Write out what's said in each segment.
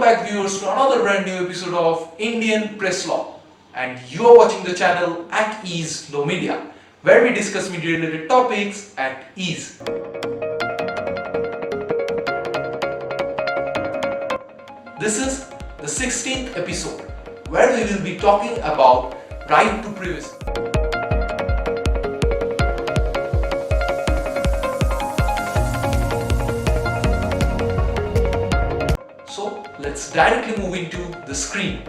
back viewers to another brand new episode of Indian Press Law, and you are watching the channel at Ease Law Media, where we discuss media related topics at ease. This is the 16th episode where we will be talking about right to privacy. So let's directly move into the screen.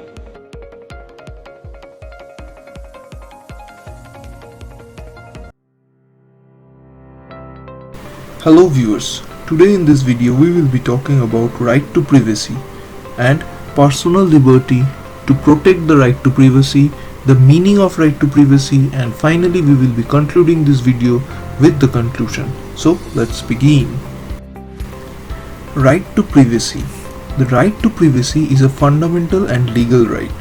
Hello viewers, today in this video we will be talking about right to privacy and personal liberty, to protect the right to privacy, the meaning of right to privacy, and finally we will be concluding this video with the conclusion. So let's begin. Right to privacy. The right to privacy is a fundamental and legal right.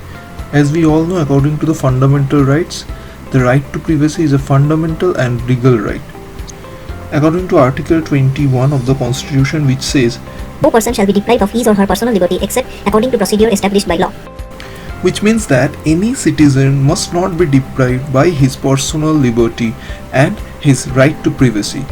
As we all know, according to the fundamental rights, the right to privacy is a fundamental and legal right. According to Article 21 of the Constitution, which says, "No person shall be deprived of his or her personal liberty except according to procedure established by law." Which means that any citizen must not be deprived by his personal liberty and his right to privacy.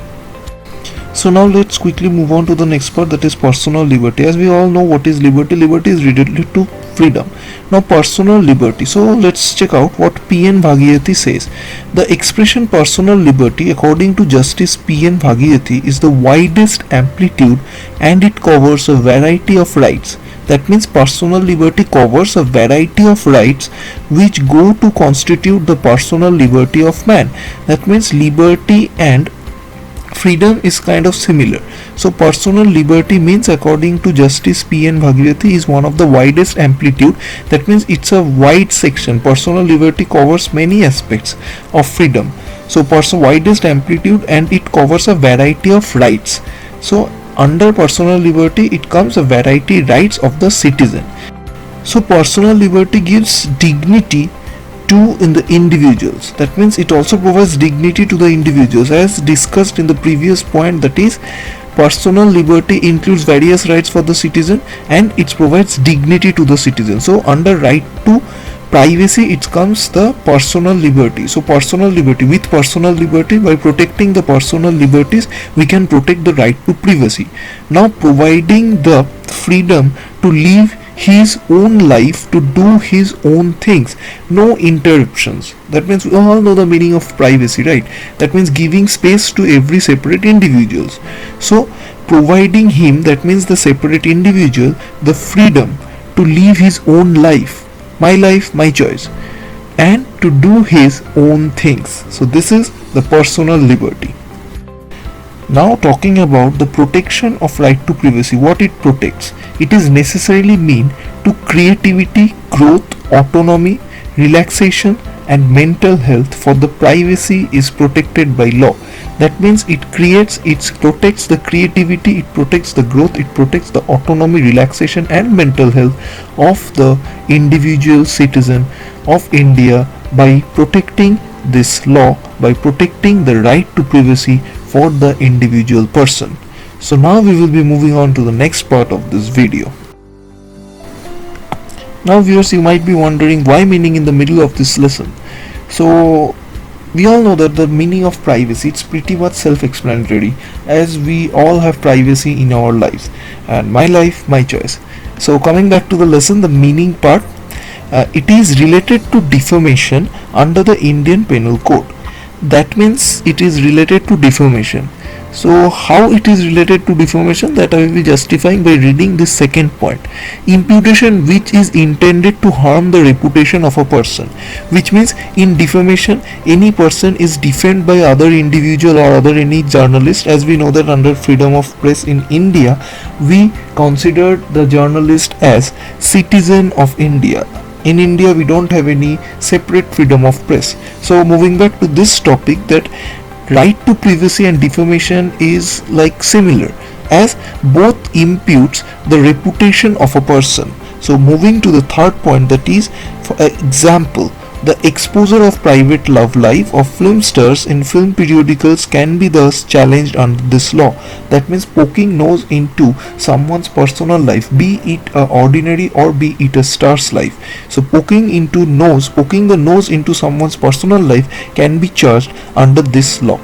So now let's quickly move on to the next part, that is personal liberty. As we all know, what is liberty? Liberty is related to freedom. Now personal liberty. So let's check out what P.N. Bhagirathi says. The expression personal liberty, according to Justice P.N. Bhagirathi, is the widest amplitude and it covers a variety of rights. That means personal liberty covers a variety of rights which go to constitute the personal liberty of man. That means liberty and freedom is kind of similar. So personal liberty means, according to Justice P.N. Bhagirathi, is one of the widest amplitude. That means it's a wide section. Personal liberty covers many aspects of freedom. So widest amplitude and it covers a variety of rights. So under personal liberty it comes a variety rights of the citizen. So personal liberty gives dignity to in the individuals. That means it also provides dignity to the individuals, as discussed in the previous point, that is personal liberty includes various rights for the citizen and it provides dignity to the citizen. So under right to privacy it comes the personal liberty. So personal liberty, with personal liberty, by protecting the personal liberties we can protect the right to privacy. Now providing the freedom to live his own life, to do his own things, no interruptions. That means we all know the meaning of privacy, right? That means giving space to every separate individuals. So providing him, that means the separate individual, the freedom to live his own life, my choice, and to do his own things. So this is the personal liberty. Now talking about the protection of right to privacy, what it protects. It is necessarily mean to creativity, growth, autonomy, relaxation and mental health, for the privacy is protected by law. That means it protects the creativity, it protects the growth, it protects the autonomy, relaxation and mental health of the individual citizen of India by protecting this law, by protecting the right to privacy for the individual person. So now we will be moving on to the next part of this video. Now viewers, you might be wondering why meaning in the middle of this lesson. So we all know that the meaning of privacy, it's pretty much self-explanatory, as we all have privacy in our lives, and my life, my choice. So coming back to the lesson, the meaning part, it is related to defamation under the Indian Penal Code. That means it is related to defamation. So how it is related to defamation, that I will be justifying by reading this second point. Imputation which is intended to harm the reputation of a person, which means in defamation any person is defamed by other individual or other any journalist. As we know that under freedom of press in India, we consider the journalist as citizen of India. In India we don't have any separate freedom of press. So moving back to this topic, that right to privacy and defamation is like similar, as both imputes the reputation of a person. So moving to the third point, that is, for example, The exposure of private love life of film stars in film periodicals can be thus challenged under this law. That means poking nose into someone's personal life, be it a ordinary or be it a star's life. So poking the nose into someone's personal life can be charged under this law.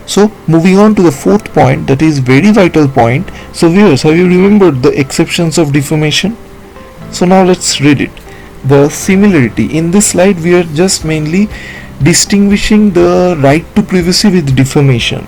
So moving on to the fourth point, that is very vital point. So viewers, have you remembered the exceptions of defamation? So now let's read it. The similarity in this slide, we are just mainly distinguishing the right to privacy with defamation.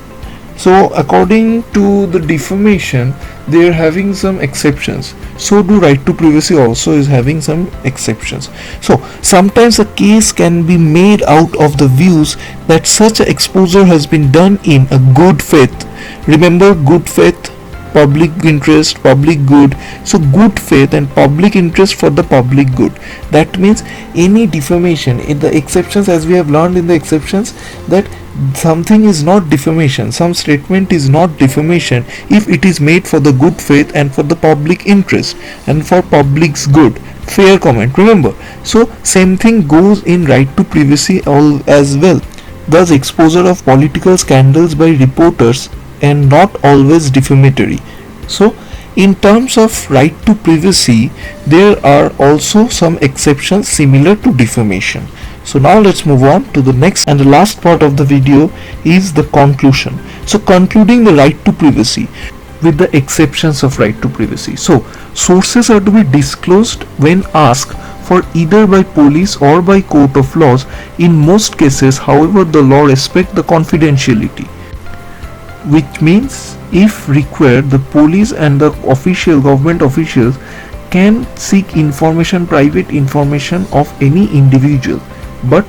So according to the defamation, they are having some exceptions. So do right to privacy also is having some exceptions. So sometimes a case can be made out of the views that such a exposure has been done in a good faith. Remember, good faith, public interest, public good. So good faith and public interest for the public good. That means any defamation in the exceptions, as we have learned in the exceptions, that something is not defamation, some statement is not defamation if it is made for the good faith and for the public interest and for public's good. Fair comment, remember. So same thing goes in right to privacy as well. Thus exposure of political scandals by reporters and not always defamatory. So in terms of right to privacy, there are also some exceptions similar to defamation. So now let's move on to the next and the last part of the video is the conclusion. So concluding the right to privacy with the exceptions of right to privacy. So sources are to be disclosed when asked for either by police or by court of laws. In most cases, however, the law respects the confidentiality, which means if required, the police and the government officials can seek private information of any individual, but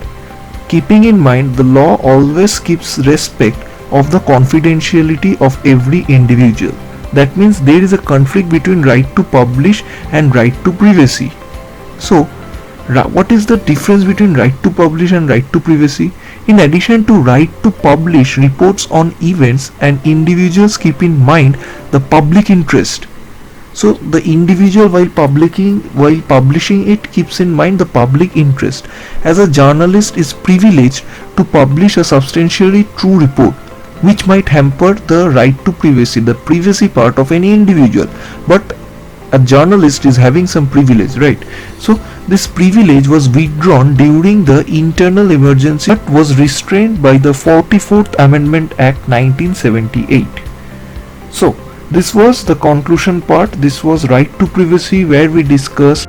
keeping in mind the law always keeps respect of the confidentiality of every individual. That means there is a conflict between right to publish and right to privacy. So what is the difference between right to publish and right to privacy? In addition to right to publish reports on events, and individuals keep in mind the public interest. So the individual while publishing it keeps in mind the public interest. As a journalist is privileged to publish a substantially true report, which might hamper the right to privacy, the privacy part of any individual. But a journalist is having some privilege, right? So this privilege was withdrawn during the internal emergency but was restrained by the 44th Amendment Act 1978. So this was the conclusion part. This was right to privacy, where we discussed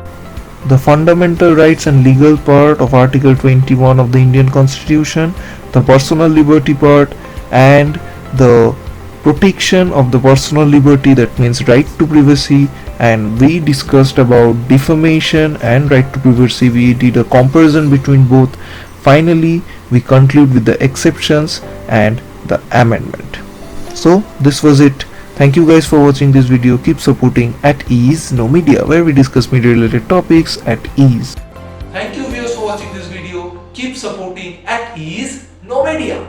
the fundamental rights and legal part of Article 21 of the Indian Constitution, the personal liberty part, and the protection of the personal liberty, that means right to privacy. And we discussed about defamation and right to privacy. We did a comparison between both. Finally, we conclude with the exceptions and the amendment. So this was it. Thank you guys for watching this video. Keep supporting At Ease No Media, where we discuss media related topics at ease. Thank you viewers for watching this video. Keep supporting At Ease No Media.